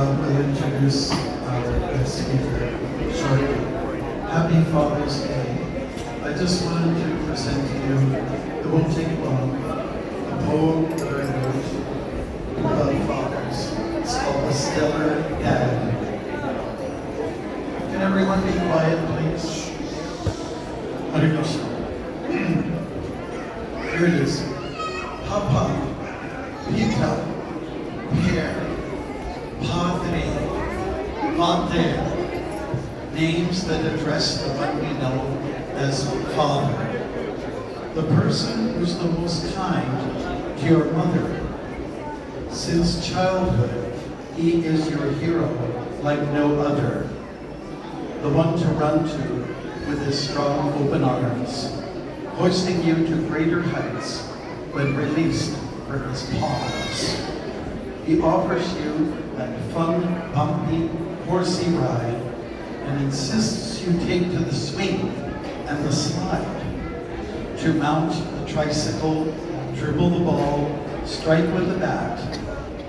will introduce our guest speaker shortly. Happy Father's Day. I just wanted to present to you, it won't take long, a poem that I wrote about fathers. It's called A Stellar Dad. Can everyone be quiet, please? Hare Krishna. Here it is. Papa, Pita, Père, Padre, Pater, names that address the one we know as Father. The person who's the most kind to your mother. Since childhood, he is your hero like no other. The one to run to with his strong open arms, hoisting you to greater heights when released from his paws. He offers you that fun, bumpy, horsey ride and insists you take to the swing and the slide. To mount the tricycle, dribble the ball, strike with the bat,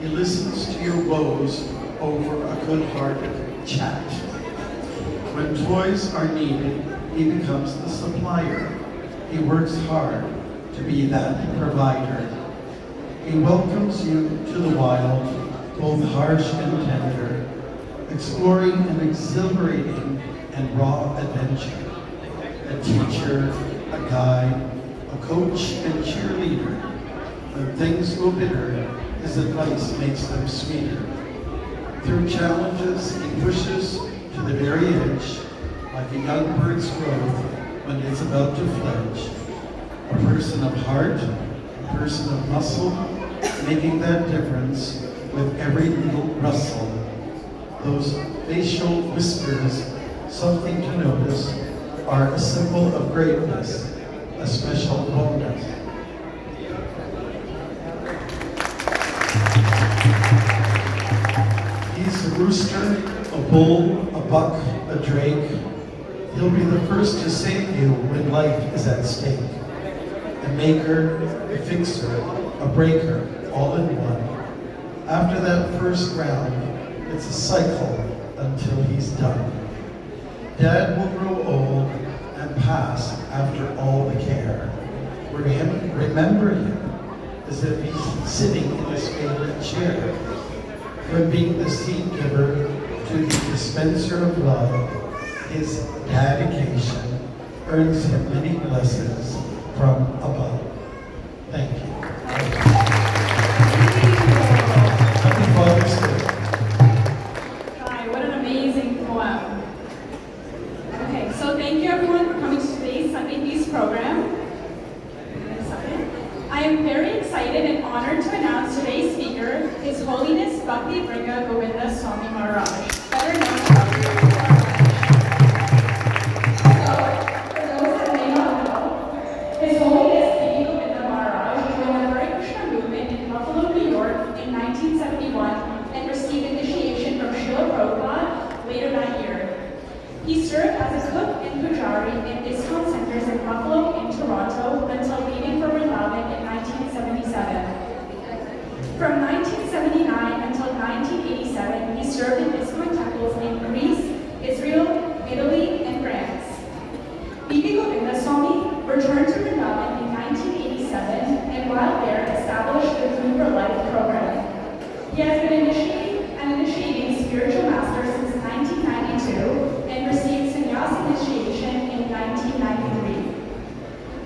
he listens to your woes over a good-hearted chat. When toys are needed, he becomes the supplier. He works hard to be that provider. He welcomes you to the wild, both harsh and tender, exploring an exhilarating and raw adventure. A teacher, a guide, a coach and cheerleader. When things go bitter, his advice makes them sweeter. Through challenges, he pushes to the very edge, like a young bird's growth when it's about to fledge. A person of heart, a person of muscle, making that difference with every little rustle. Those facial whispers, something to notice, are a symbol of greatness, a special bonus. He's a rooster, a bull, a buck, a drake. He'll be the first to save you when life is at stake. A maker, a fixer, a breaker, all in one. After that first round, it's a cycle until he's done. Dad will grow old and pass after all the care. Remember him as if he's sitting in his favorite chair. From being the seed giver to the dispenser of love, his dedication earns him many blessings from above. Thank you. Happy Father's Day. Hi, what an amazing poem. Okay, so thank you everyone for coming to today's Sunday Feast program. I am very excited and honored to announce today's speaker, His Holiness Bhakti Vringa Govinda Swami Maharaj, better known as Bhakti Maharaj. So, for those that may not know, His Holiness Bhakti Govinda Maharaj joined the Hare Krishna movement in Buffalo, New York in 1971 and received initiation from Srila Prabhupada later that year. He served as a cook and pujari in Iskcon centers in Buffalo and Toronto until leaving for Vrindavan in 1977. From 1979 until 1987, he served in Iskcon temples in Greece, Israel, Italy, and France. B.B. Govinda Swami returned to Vrindavan in 1987 and while there established the Food for Life program. He has been initiating spiritual masters since 1992 and received sannyas initiation in 1993.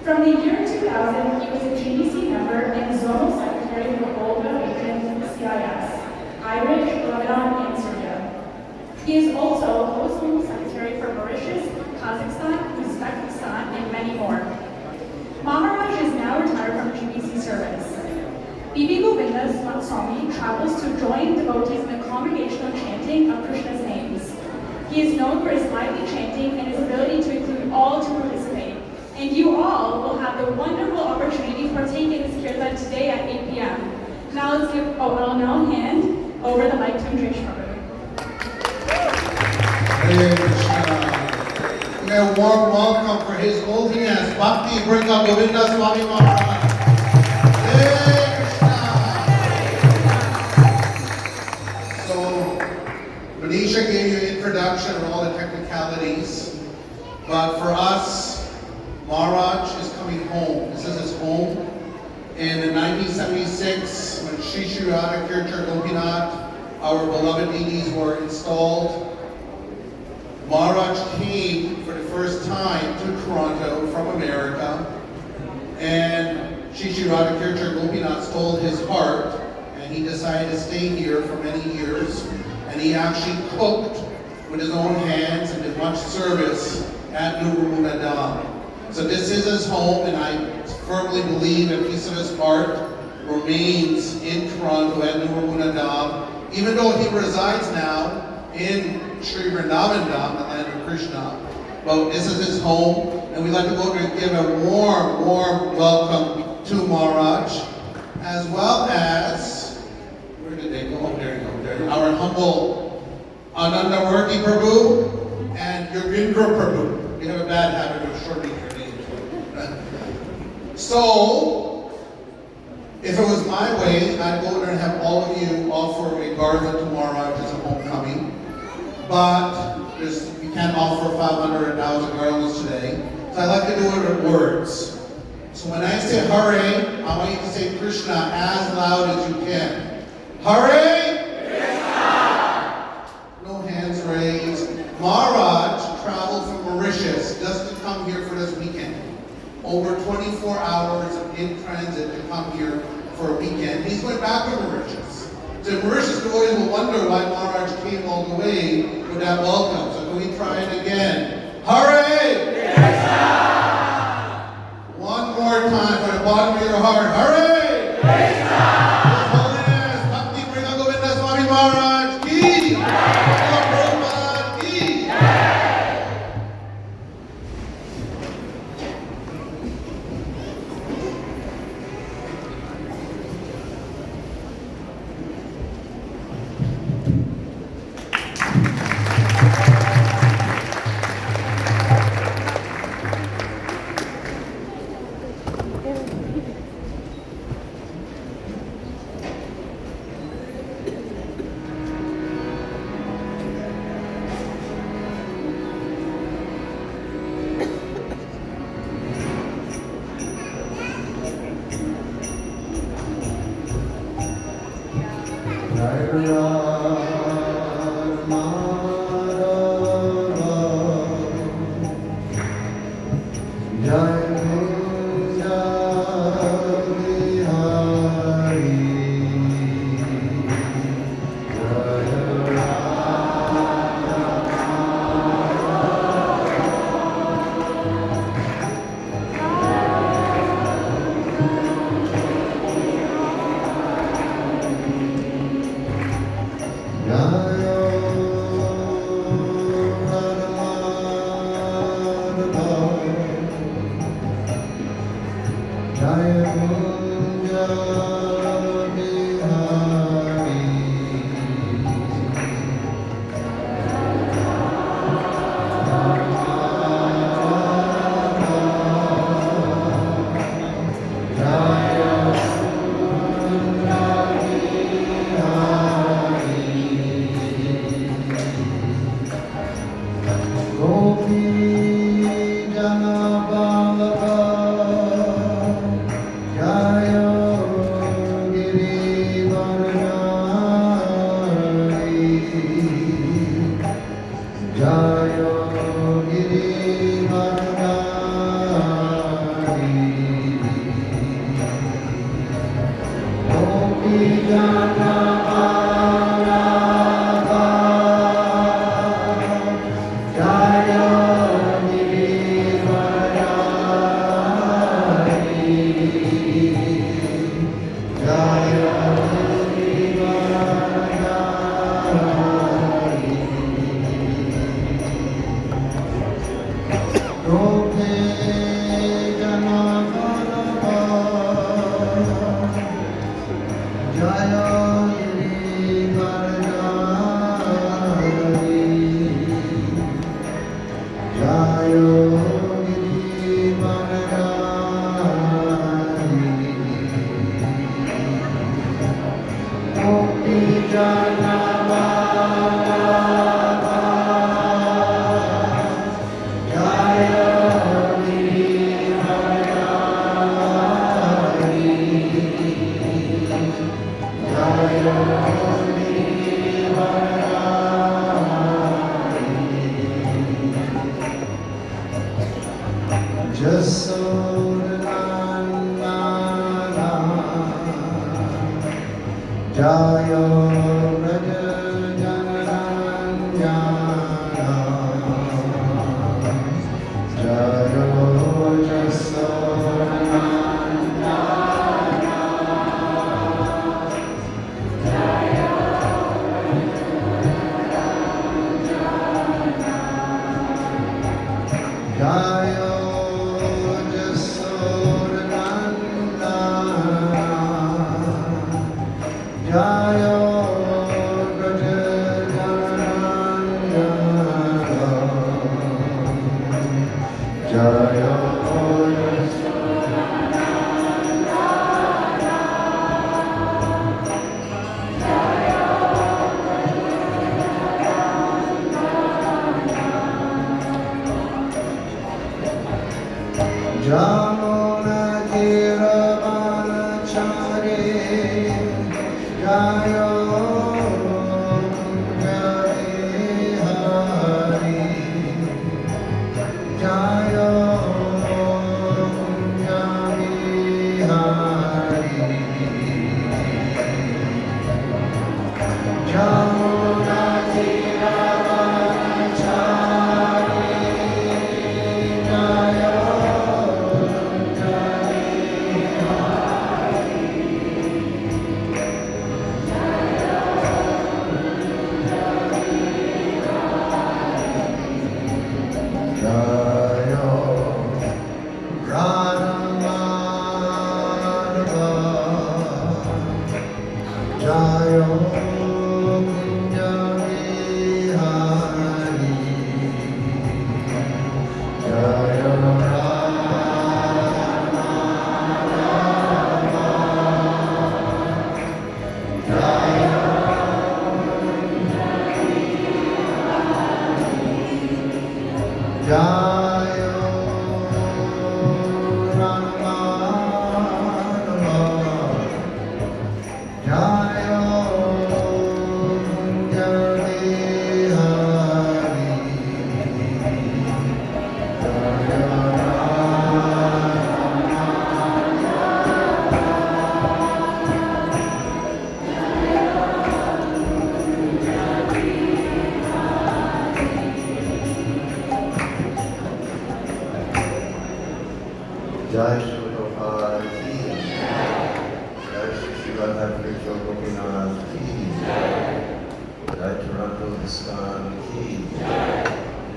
From the year 2000, he was a GBC member and zonal secretary for Volga region CIS, Irish, Lebanon, and Syria. He is also co-zonal secretary for Mauritius, Kazakhstan, Uzbekistan, and many more. Maharaj is now retired from GBC service. B.B. Govinda Swami travels to join devotees in the congregational chanting of Krishna's names. He is known for his lively chanting and his ability to include all to participate. And you all will have the wonderful opportunity to partake in this kirtan today at 8 p.m. Now let's give a well-known hand over the mic to H.H.B.B. Hare Krishna. A warm welcome for His Holiness Bhakti Vringa Govinda Swami Maharaj. Hare Krishna. So Manisha gave you an introduction of all the technicalities, but for us, Maharaj is coming home. This is his home. And in 1976, when Sri Sri Radha Kirtan Gopinath, our beloved deities, were installed, Maharaj came for the first time to Toronto from America, and Sri Sri Radha Kirtan Gopinath stole his heart, and he decided to stay here for many years, and he actually cooked with his own hands and did much service at Nurumuna Dham. So this is his home, and I firmly believe a piece of his heart remains in Toronto at Nurumuna Dham, even though he resides now in Sri Vrindavan Dham, the land of Krishna. But this is his home, and we'd like to go and give a warm, warm welcome to Maharaj, as well as, where did they go? Oh, there you go, there. Our humble Anandamurti Prabhu and Govinda Prabhu. We have a bad habit of shortening your names. So, if it was my way, I'd go there and have all of you offer a garland to Maharaj as a homecoming. But we can't offer 500 and 1,000 garlands today. So I like to do it with words. So when I say Hare, I want you to say Krishna as loud as you can. Hare! Krishna! No hands raised. Maharaj traveled from Mauritius just to come here for this weekend. Over 24 hours in transit to come here for a weekend. He's going back to Mauritius. So Mauritius devotees will wonder why Maharaj came all the way with that welcome. So can we try it again? Hare! Krishna! One more time from the bottom of your heart. Hare! Krishna! His Holiness, Bhakti Pringa Govinda Swami Maharaj ki! Prabhupada ki! Jai Shri Gopal ki Jai Shri Shivadha Krishna Gopinath ki Jai Toronto Iskcon ki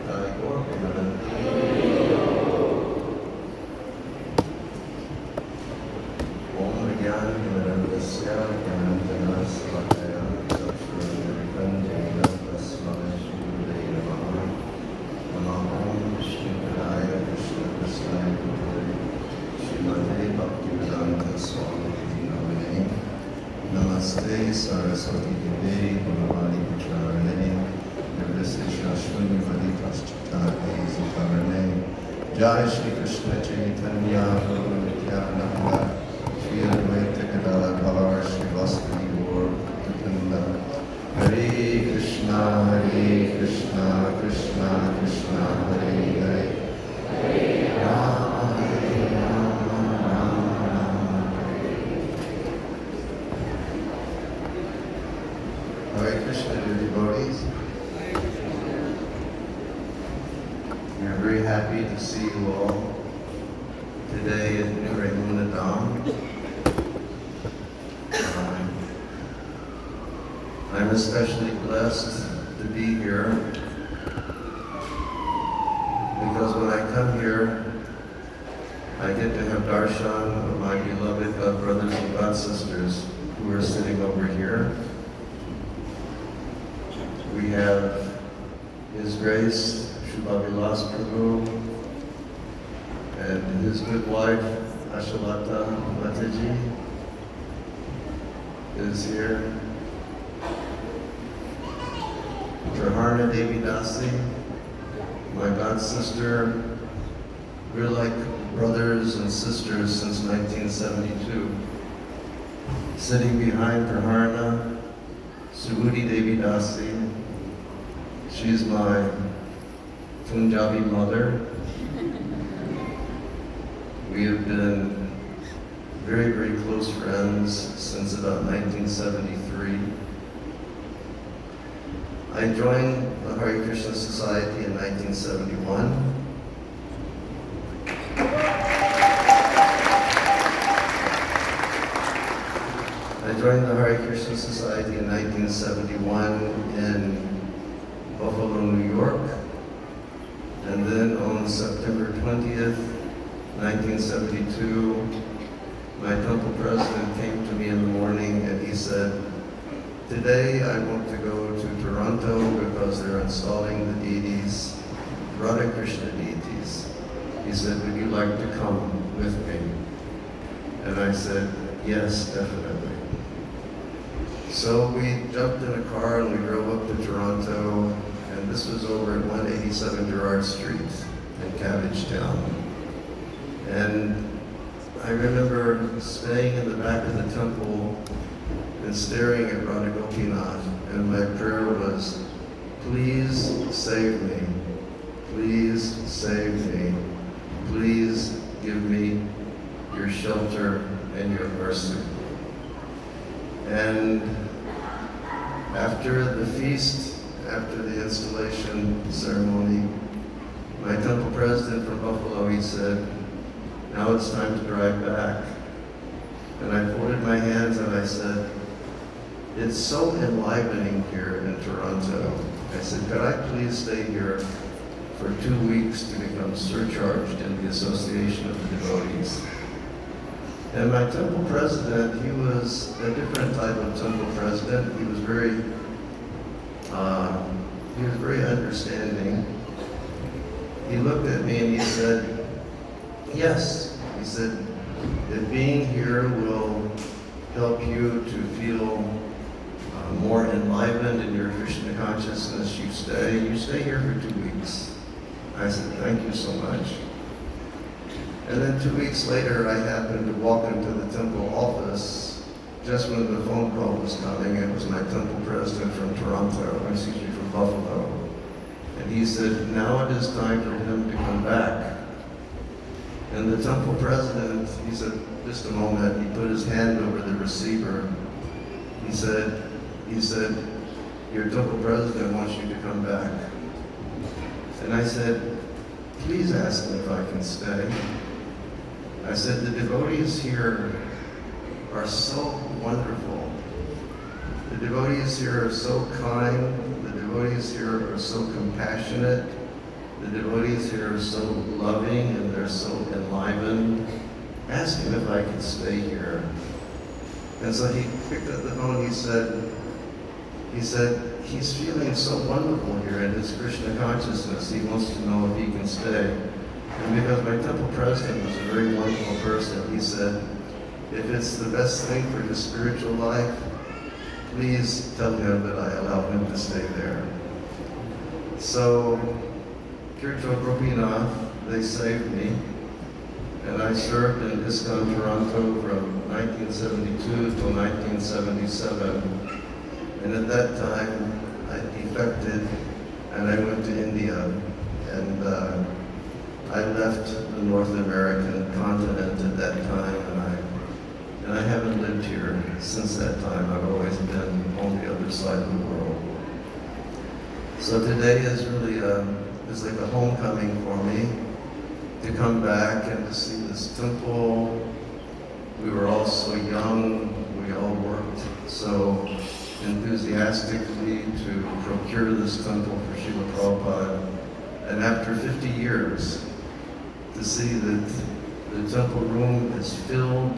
Jai Govinda ki Om Jnana-Mirandasya Jnana-Salakaya Chakshurvandena Tasmai Shri Namaha Namo Om Vishnu-padaya Krishna-Kristaya Gurave Srimate Bhaktivedanta Swami Namane Namaste Saraswati Devi Gurvani Pacharane Nirvisi Shashwini Madhikaschitane Zikarane Jai Shri Krishna Chaitanya Prabhu Nityananda Shri Advaita Gadadhar Shri Vasudeva Gaur Bhaktinda Hare Krishna Krishna Krishna Hare Hare Rama Hare Rama Rama Rama Hare Krishna, dear devotees. We are very happy to see you all today at New Raymuna Dham. I'm especially blessed to be here because when I come here, I get to have darshan of my beloved God brothers and God sisters who are sitting over here. We have His Grace, Shubhavilas Prabhu, and his good wife, Ashalata Mataji, is here. Praharna Devi Dasi, my god sister. We're like brothers and sisters since 1972. Sitting behind Praharna, Subhuti Devi Dasi. She's my Punjabi mother. We have been very, very close friends since about 1973. I joined the Hare Krishna Society in 1971. I joined the Hare Krishna Society in 1971 in Buffalo, New York. And then on September 20th, 1972, my temple president came to me in the morning and he said, "Today I want to go to Toronto because they're installing the deities, Radha Krishna deities." He said, "Would you like to come with me?" And I said, "Yes, definitely." So we jumped in a car and we drove up to Toronto, and this was over at 187 Gerrard Street in Cabbagetown. And I remember staying in the back of the temple and staring at Radha Gopinath, and my prayer was, "Please save me. Please save me. Please give me your shelter and your mercy." And after the feast, after the installation ceremony, my temple president from Buffalo, he said, "Now it's time to drive back." And I folded my hands and I said, "It's so enlivening here in Toronto." I said, "Could I please stay here for 2 weeks to become surcharged in the Association of the Devotees?" And my temple president, he was a different type of temple president. He was very understanding. He looked at me and he said, "Yes," he said, "that being here will help you to feel more enlivened in your Krishna consciousness. You stay here for 2 weeks." I said, "Thank you so much." And then 2 weeks later, I happened to walk into the temple office just when the phone call was coming. It was my temple president from Toronto, from Buffalo. And he said, "Now it is time for him to come back." And the temple president, he said, "Just a moment." He put his hand over the receiver. He said, "Your temple president wants you to come back." And I said, "Please ask him if I can stay." I said, the devotees here are so wonderful. The devotees here are so kind. The devotees here are so compassionate. The devotees here are so loving and they're so enlivened. Ask him if I could stay here. And so he picked up the phone. He said, he's feeling so wonderful here in his Krishna consciousness. He wants to know if he can stay. And because my temple president was a very wonderful person, he said, if it's the best thing for his spiritual life, please tell him that I allow him to stay there. So, Kircho Gopinath, they saved me. And I served in Iskcon, Toronto from 1972 till 1977. And at that time, I defected and I went to India. And I left the North American continent at that time, and I haven't lived here since that time. I've always been on the other side of the world. So today is really is like a homecoming for me to come back and to see this temple. We were all so young, we all worked so enthusiastically to procure this temple for Srila Prabhupada. And after 50 years, to see that the temple room is filled,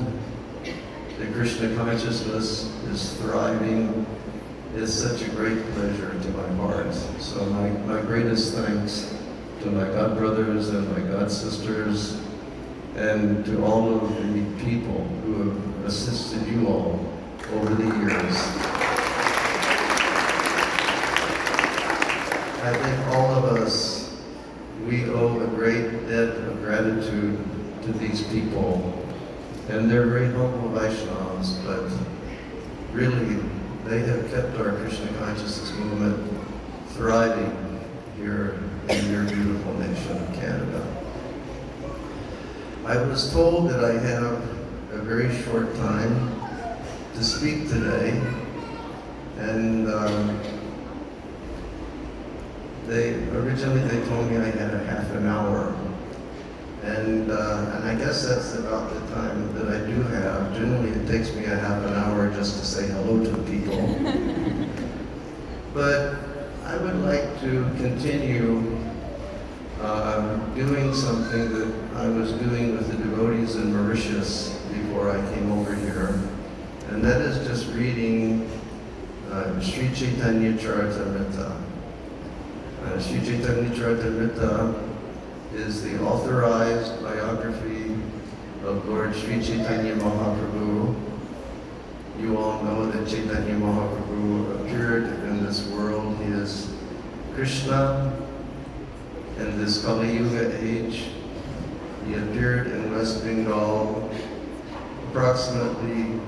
the Krishna consciousness is thriving, is such a great pleasure to my heart. So my greatest thanks to my God brothers and my God sisters, and to all of the people who have assisted you all over the years. I think all of us, we owe a great debt of gratitude to these people. And they're very humble Vaishnavas, but really, they have kept our Krishna consciousness movement thriving here in your beautiful nation of Canada. I was told that I have a very short time to speak today, and originally they told me I had a half an hour, and I guess that's about the time that I do have. Generally, it takes me a half an hour just to say hello to people. But I would like to continue doing something that I was doing with the devotees in Mauritius before I came over here, and that is just reading Sri Chaitanya Charitamrita. Sri Chaitanya Charitamrita is the authorized biography of Lord Sri Chaitanya Mahaprabhu. You all know that Chaitanya Mahaprabhu appeared in this world. He is Krishna in this Kali Yuga age. He appeared in West Bengal approximately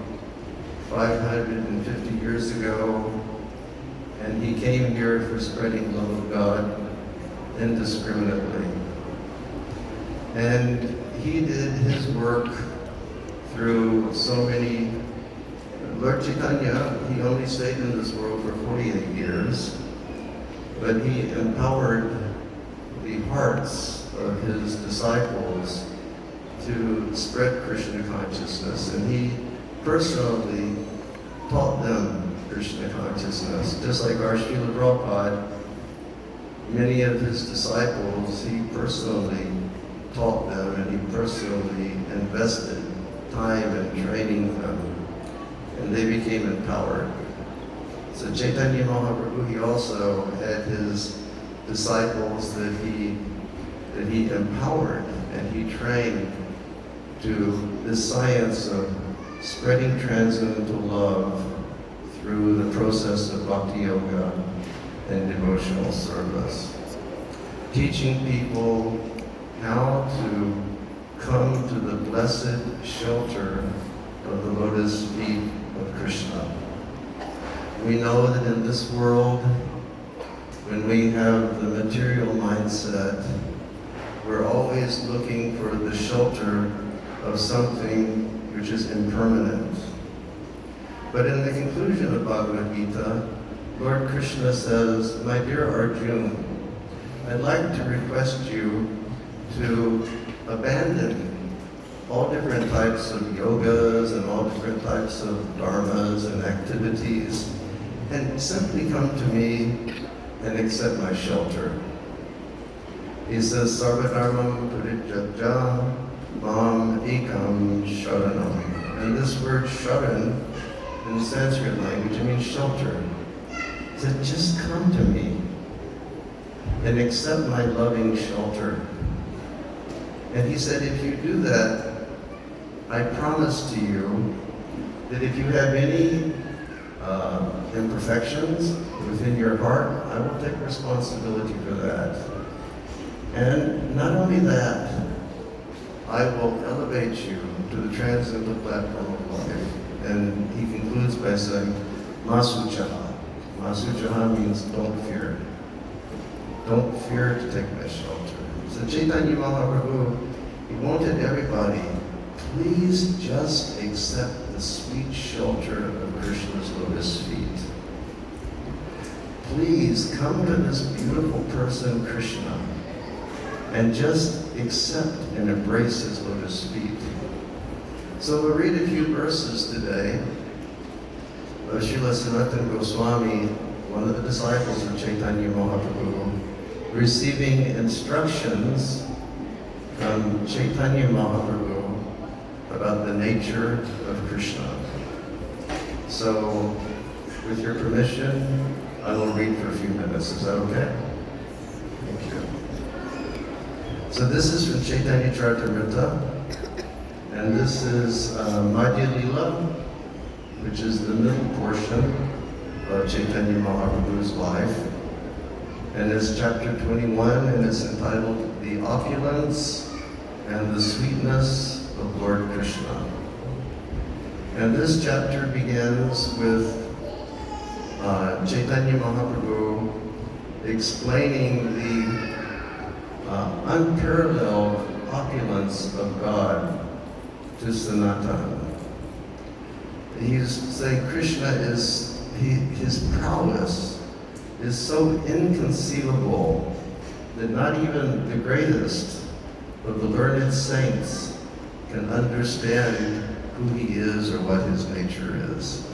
550 years ago, and he came here for spreading love of God indiscriminately. And he did his work through so many. Lord Chaitanya, he only stayed in this world for 48 years, but he empowered the hearts of his disciples to spread Krishna consciousness, and he personally taught them Krishna consciousness. Just like our Srila Prabhupada, many of his disciples, he personally taught them, and he personally invested time in training them, and they became empowered. So Chaitanya Mahaprabhu, he also had his disciples that he empowered and he trained to this science of spreading transcendental love through the process of bhakti yoga and devotional service. Teaching people how to come to the blessed shelter of the lotus feet of Krishna. We know that in this world, when we have the material mindset, we're always looking for the shelter of something which is impermanent. But in the conclusion of Bhagavad Gita, Lord Krishna says, "My dear Arjuna, I'd like to request you to abandon all different types of yogas and all different types of dharmas and activities, and simply come to me and accept my shelter. He says, Sarvadharmam Purijajja Mam Ekam Sharanam. And this word sharan in Sanskrit language, it means shelter. He said, just come to me and accept my loving shelter. And he said, if you do that, I promise to you that if you have any imperfections within your heart, I will take responsibility for that. And not only that, I will elevate you to the transcendental platform of life. And he concludes by saying, Masuchaha. Masuchaha means don't fear. Don't fear to take my shelter. So Chaitanya Mahaprabhu, he wanted everybody, please just accept the sweet shelter of Krishna's lotus feet. Please come to this beautiful person, Krishna, and just accept and embrace his lotus feet. So we'll read a few verses today of Srila Sanatana Goswami, one of the disciples of Chaitanya Mahaprabhu, receiving instructions from Chaitanya Mahaprabhu about the nature of Krishna. So, with your permission, I will read for a few minutes. Is that okay? Thank you. So this is from Chaitanya Charitamrita, and this is Madhya Lila, which is the middle portion of Chaitanya Mahaprabhu's life. And it's chapter 21, and it's entitled The Opulence and the Sweetness of Lord Krishna. And this chapter begins with Chaitanya Mahaprabhu explaining the unparalleled opulence of God to Sanatana. He's saying Krishna is, his prowess is so inconceivable that not even the greatest of the learned saints can understand who he is or what his nature is.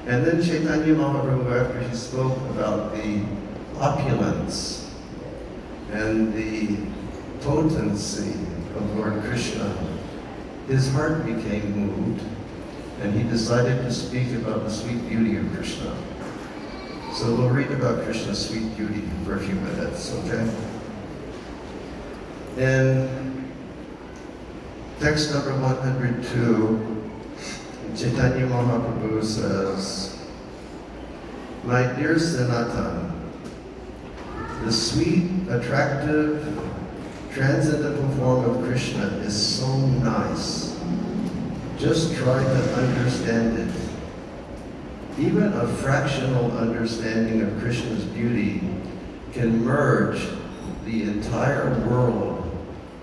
And then Chaitanya Mahaprabhu, after he spoke about the opulence and the potency of Lord Krishna, his heart became moved, and he decided to speak about the sweet beauty of Krishna. So we'll read about Krishna's sweet beauty for a few minutes, okay? In text number 102, Chaitanya Mahaprabhu says, My dear Sanatana, the sweet, attractive, transcendental form of Krishna is so nice. Just try to understand it. Even a fractional understanding of Krishna's beauty can merge the entire world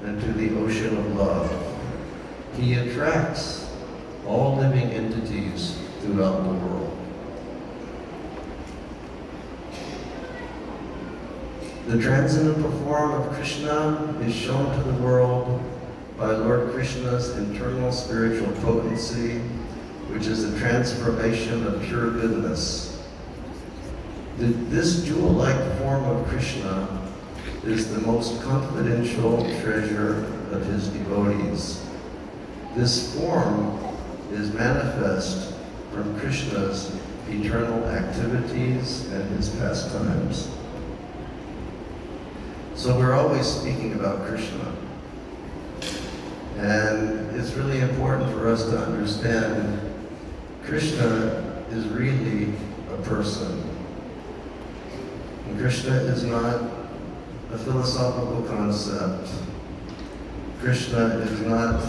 into the ocean of love. He attracts all living entities throughout the world. The transcendental form of Krishna is shown to the world by Lord Krishna's internal spiritual potency, which is a transformation of pure goodness. This jewel-like form of Krishna is the most confidential treasure of his devotees. This form is manifest from Krishna's eternal activities and his pastimes. So we're always speaking about Krishna. And it's really important for us to understand Krishna is really a person. And Krishna is not a philosophical concept. Krishna is not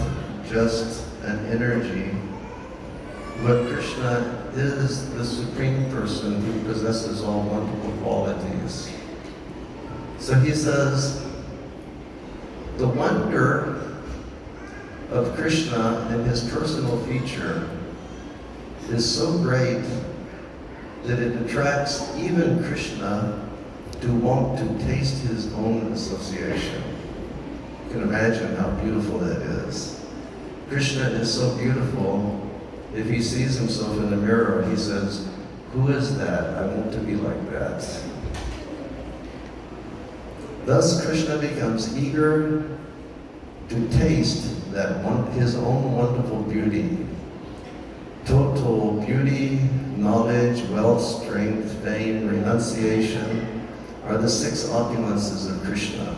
just an energy, but Krishna is the supreme person who possesses all wonderful qualities. So he says, the wonder of Krishna and his personal feature is so great that it attracts even Krishna to want to taste his own association. You can imagine how beautiful that is. Krishna is so beautiful, if he sees himself in the mirror, he says, "Who is that? I want to be like that." Thus, Krishna becomes eager to taste his own wonderful beauty. Total beauty, knowledge, wealth, strength, fame, renunciation are the 6 opulences of Krishna.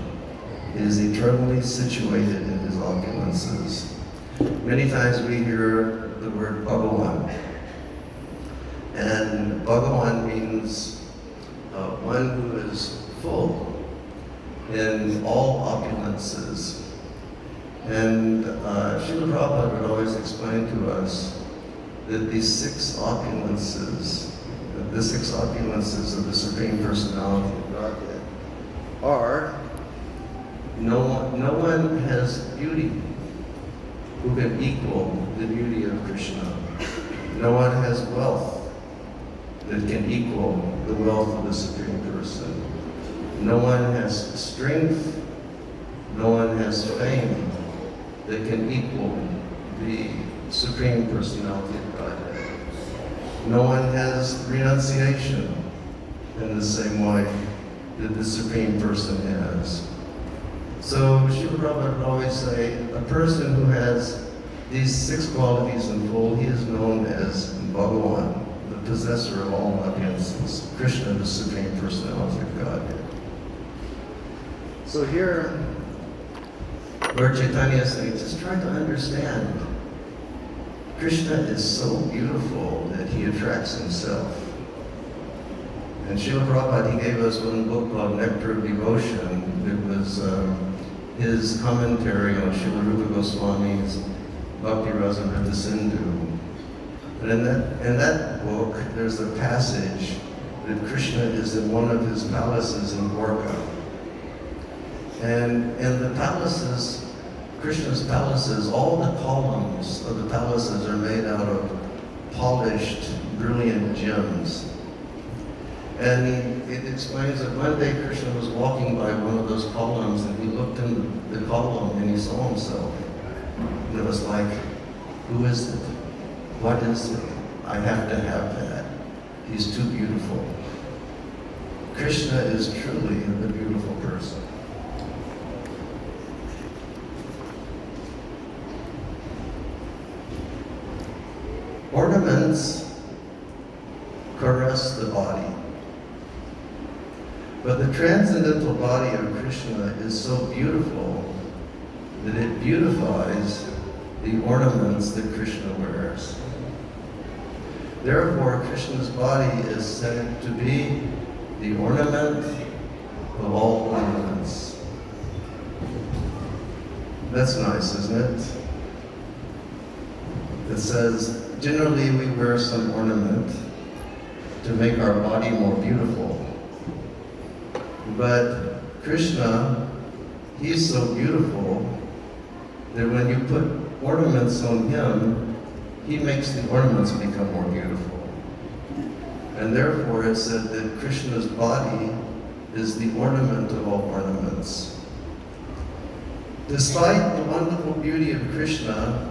He is eternally situated in his opulences. Many times we hear the word Bhagavan. And Bhagavan means one who is full in all opulences. And Srila Prabhupada would always explain to us that these 6 opulences, the 6 opulences of the Supreme Personality of Godhead are, no one has beauty who can equal the beauty of Krishna. No one has wealth that can equal the wealth of the Supreme Person. No one has strength, no one has fame that can equal the Supreme Personality of Godhead. No one has renunciation in the same way that the Supreme Person has. So Srila Prabhupada would always say, a person who has these 6 qualities in full, he is known as Bhagavan, the possessor of all opulences, Krishna, the Supreme Personality of Godhead. So here, Lord Chaitanya is saying, just try to understand. Krishna is so beautiful that he attracts himself. And Srila Prabhupada, he gave us one book called Nectar of Devotion. It was his commentary on Srila Rupa Goswami's Bhakti Rasamrita Sindhu. And in that book, there's a passage that Krishna is in one of his palaces in Dwarka. And in the palaces, Krishna's palaces, all the columns of the palaces are made out of polished, brilliant gems. And it explains that one day Krishna was walking by one of those columns and he looked in the column and he saw himself. And it was like, who is it? What is it? I have to have that. He's too beautiful. Krishna is truly the beautiful person. Ornaments caress the body. But the transcendental body of Krishna is so beautiful that it beautifies the ornaments that Krishna wears. Therefore, Krishna's body is said to be the ornament of all ornaments. That's nice, isn't it? It says, generally we wear some ornament to make our body more beautiful. But Krishna, he's so beautiful that when you put ornaments on him, he makes the ornaments become more beautiful. And therefore it said that Krishna's body is the ornament of all ornaments. Despite the wonderful beauty of Krishna,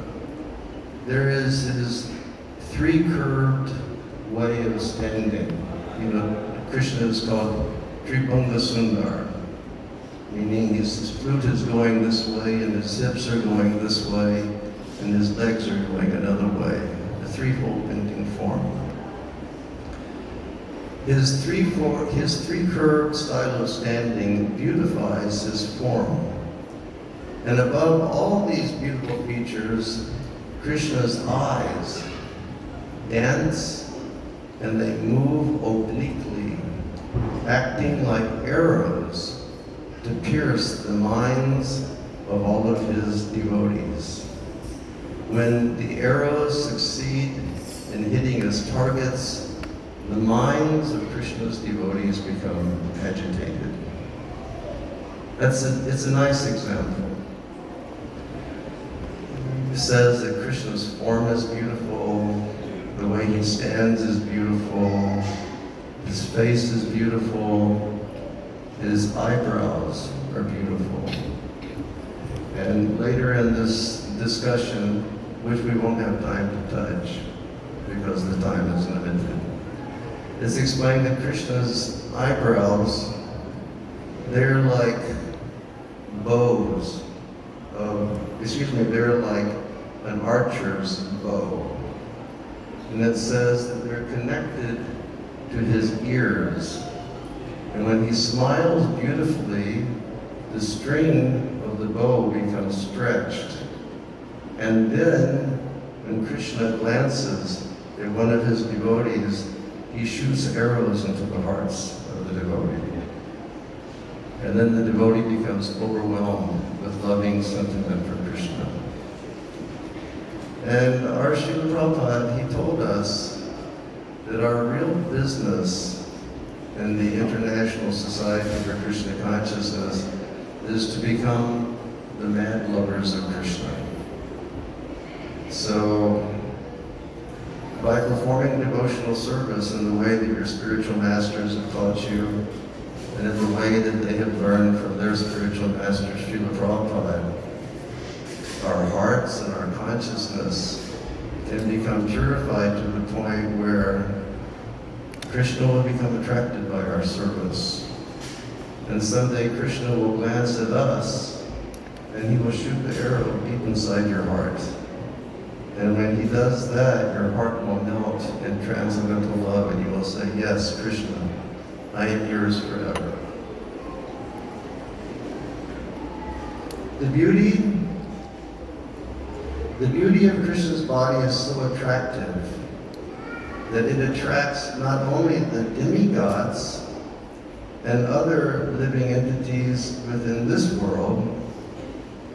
there is his 3-curved way of standing. You know, Krishna is called Tribhanga Sundar, meaning his flute is going this way and his hips are going this way and his legs are going another way, a 3-fold bending form. His 3-curved style of standing beautifies his form. And above all these beautiful features, Krishna's eyes dance and they move obliquely, acting like arrows to pierce the minds of all of his devotees. When the arrows succeed in hitting his targets, the minds of Krishna's devotees become agitated. It's a nice example. It says that Krishna's form is beautiful, the way he stands is beautiful, his face is beautiful, his eyebrows are beautiful. And later in this discussion, which we won't have time to touch because the time is limited. It's explained that Krishna's eyebrows, they're like bows they're like an archer's bow. And it says that they're connected to his ears. And when he smiles beautifully, the string of the bow becomes stretched. And then, when Krishna glances at one of his devotees, he shoots arrows into the hearts of the devotee. And then the devotee becomes overwhelmed with loving sentiment for Krishna. And our Srila Prabhupada, he told us that our real business in the International Society for Krishna Consciousness is to become the mad lovers of Krishna. So, by performing devotional service in the way that your spiritual masters have taught you, and in the way that they have learned from their spiritual master, Srila Prabhupada, our hearts and our consciousness can become purified to the point where Krishna will become attracted by our service. And someday Krishna will glance at us and he will shoot the arrow deep inside your heart. And when he does that, your heart will melt in transcendental love and you will say, yes, Krishna, I am yours forever. The beauty of Krishna's body is so attractive that it attracts not only the demigods and other living entities within this world,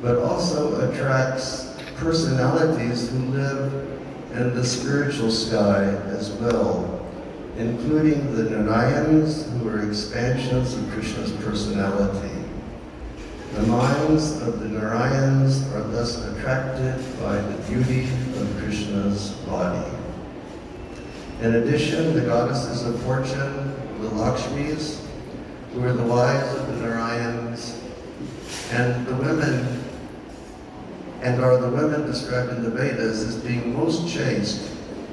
but also attracts personalities who live in the spiritual sky as well, including the Narayans, who are expansions of Krishna's personality. The minds of the Narayans are thus attracted by the beauty of Krishna's body. In addition, the goddesses of fortune, the Lakshmis, who are the wives of the Narayans, and the women, and are the women described in the Vedas as being most chaste,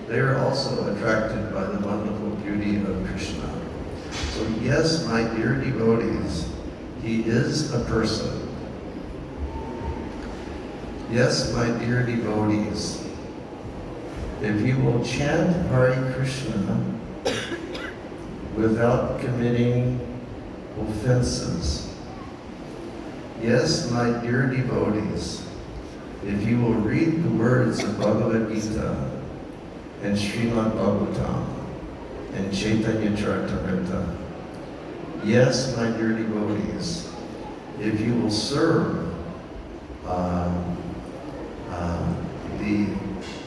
they are also attracted by the wonderful beauty of Krishna. So yes, my dear devotees, he is a person. Yes, my dear devotees, if you will chant Hare Krishna without committing offenses, yes, my dear devotees, if you will read the words of Bhagavad Gita and Srimad Bhagavatam and Chaitanya Charitamrita, yes, my dear devotees, if you will serve the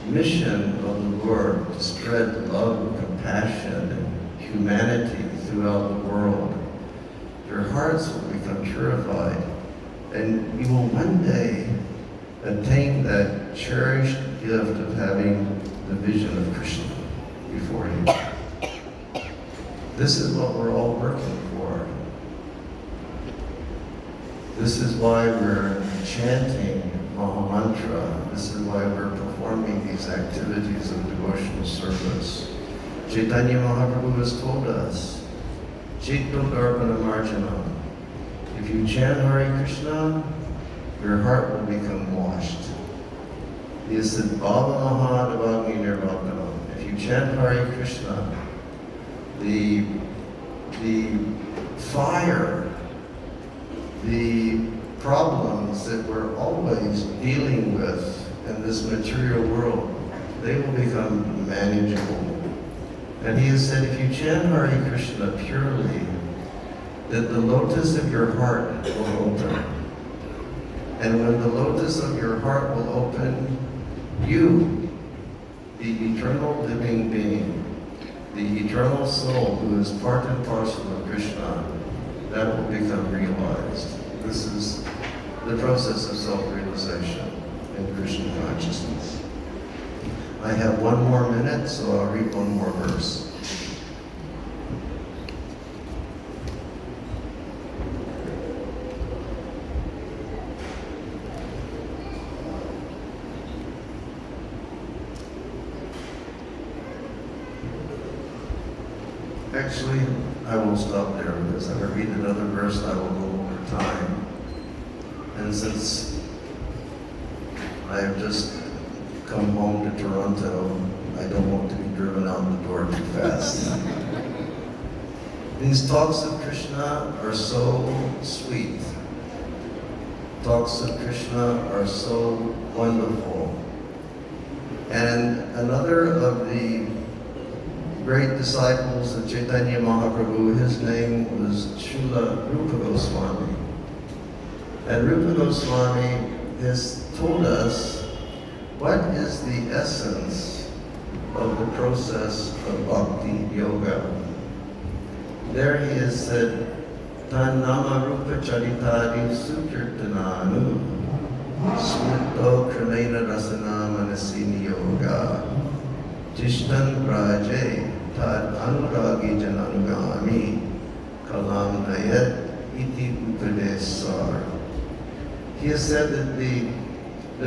mission of the Lord to spread love, compassion, and humanity throughout the world, your hearts will become purified, and you will one day attain that cherished gift of having the vision of Krishna before you. This is what we're all working for. This is why we're chanting Mahamantra. This is why we're performing these activities of devotional service. Chaitanya Mahaprabhu has told us, Chitto Darpana Marjanam. If you chant Hare Krishna, your heart will become washed. He said, Bhava Mahadavagni Nirvapanam. If you chant Hare Krishna, the fire, the problems that we're always dealing with in this material world, they will become manageable. And he has said, if you chant Hare Krishna purely, that the lotus of your heart will open. And when the lotus of your heart will open, you, the eternal living being, the eternal soul who is part and parcel of Krishna, that will become realized. This is the process of self-realization in Krishna consciousness. I have one more minute, so I'll read one more verse. Actually, I won't stop there because if I read another verse, I will go over time. And since I have just come home to Toronto, I don't want to be driven out the door too fast. These talks of Krishna are so sweet. Talks of Krishna are so wonderful. And another of the great disciples of Chaitanya Mahaprabhu, his name was Srila Rupa Goswami. And Rupa Goswami has told us what is the essence of the process of bhakti yoga. There he has said, Tan nama rupa charitadi sukirtananu smrito kramena rasana manasini yoga tishtan raje tad anuragi jananugami kalam nayat iti upadesar. He has said that the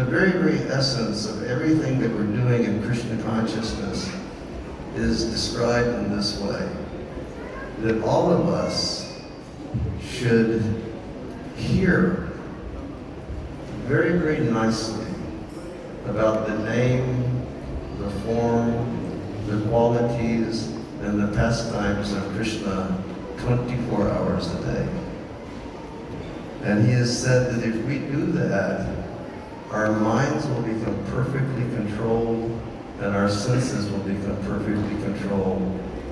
very, very essence of everything that we're doing in Krishna consciousness is described in this way. That all of us should hear very, very nicely about the name, the form, the qualities, and the pastimes of Krishna 24 hours a day. And he has said that if we do that, our minds will become perfectly controlled and our senses will become perfectly controlled,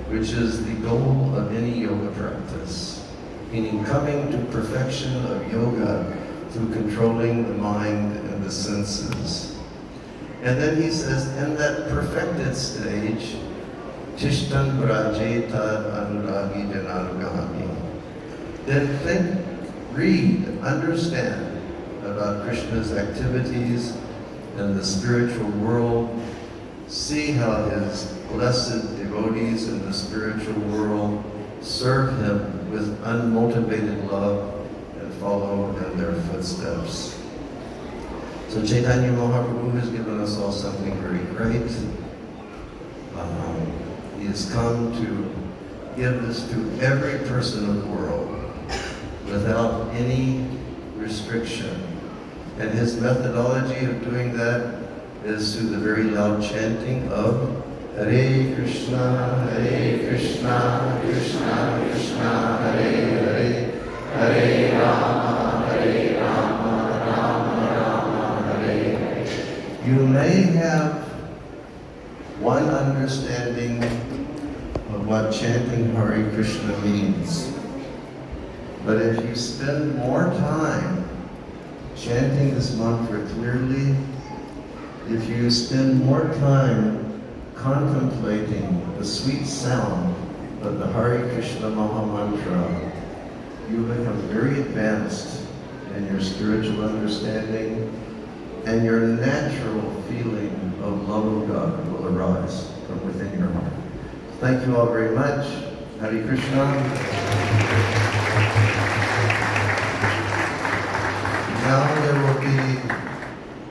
which is the goal of any yoga practice, meaning coming to perfection of yoga through controlling the mind and the senses. And then he says, in that perfected stage, Tishtan Brajeta Anuragi Jananugami. Then think, read, understand about Krishna's activities in the spiritual world. See how his blessed devotees in the spiritual world serve him with unmotivated love and follow in their footsteps. So Chaitanya Mahaprabhu has given us all something very great. He has come to give this to every person of the world without any restriction. And his methodology of doing that is through the very loud chanting of Hare Krishna, Krishna Krishna, Hare Hare, Hare Rama, Rama Rama, Hare Hare. You may have one understanding of what chanting Hare Krishna means, but if you spend more time chanting this mantra clearly, if you spend more time contemplating the sweet sound of the Hare Krishna Maha Mantra, you become very advanced in your spiritual understanding, and your natural feeling of love of God will arise from within your heart. Thank you all very much. Hare Krishna.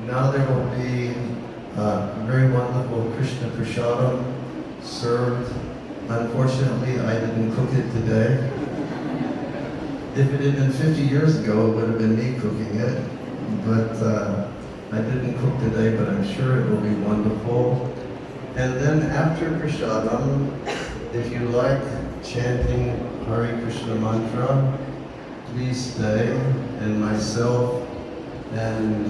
Now there will be very wonderful Krishna Prasadam served. Unfortunately, I didn't cook it today. If it had been 50 years ago, it would have been me cooking it. But I didn't cook today, but I'm sure it will be wonderful. And then after Prasadam, if you like chanting Hare Krishna mantra, please stay, and myself and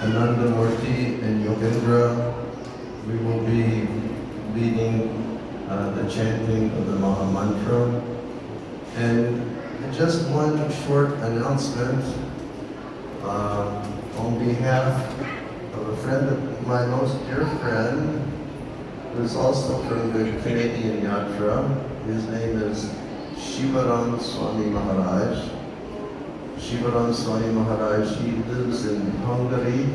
Ananda Murti and Govinda, we will be leading the chanting of the Maha Mantra. And just one short announcement on behalf of a friend of my most dear friend, who is also from the Canadian Yatra. His name is Shivaram Swami Maharaj. Shivaram Swami Maharaj, he lives in Hungary,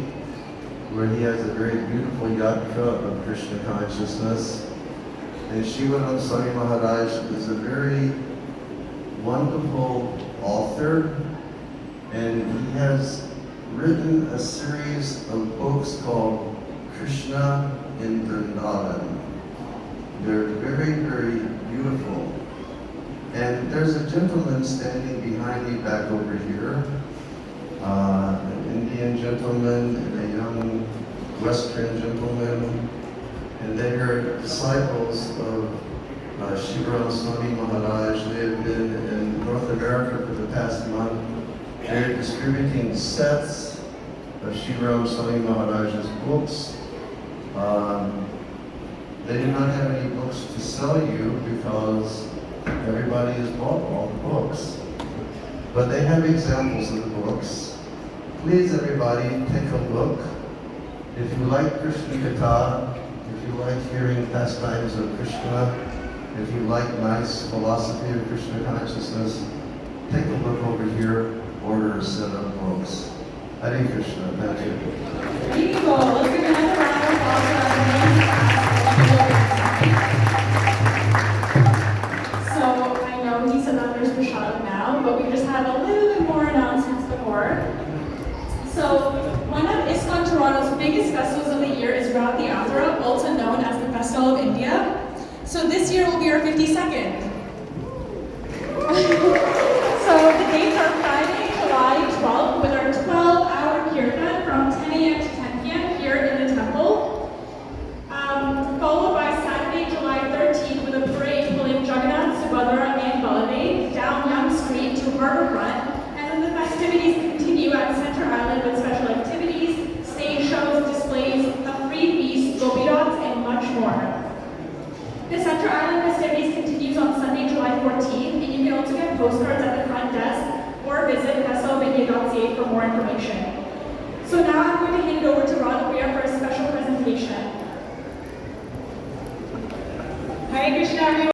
where he has a very beautiful yatra of Krishna consciousness. And Shivaram Swami Maharaj is a very wonderful author, and he has written a series of books called Krishna in Vrindavan. They're very, very beautiful. And there's a gentleman standing behind me back over here, an Indian gentleman and a young Western gentleman, and they are disciples of Shivaram Swami Maharaj. They have been in North America for the past month. They're distributing sets of Shivaram Swami Maharaj's books. They do not have any books to sell you because everybody has bought all the books. But they have examples of the books. Please, everybody, take a look. If you like Krishna Katha, if you like hearing pastimes of Krishna, if you like nice philosophy of Krishna consciousness, take a look over here, order a set of books. Hare Krishna, thank you. There you go. Let's give another round of applause for our amazing class. So I know he said that there's prashad now, but we just have a little bit more announcements before. So one of Iskcon Toronto's biggest festivals of the year is Rath Yatra, also known as the Festival of India. So this year will be our 52nd. So the dates are Friday, July 12th, with our 12-hour kirtan from 10 a.m. to 10 p.m. here in the temple. Followed by Saturday, July 13th, with a parade pulling Jagannath, Subhadra, and Baladev down Yonge Street to Harbourfront. And then the festivities continue at Center Island with special activities, stage shows, displays, a free feast, gobi dots, and much more. The Center Island festivities continues on Sunday, July 14th, and you can also get postcards at the front desk or visit festivalvindia.ca for more information. So now I'm going to hand it over to Radhapriya for a special presentation. Hare Krishna, everyone.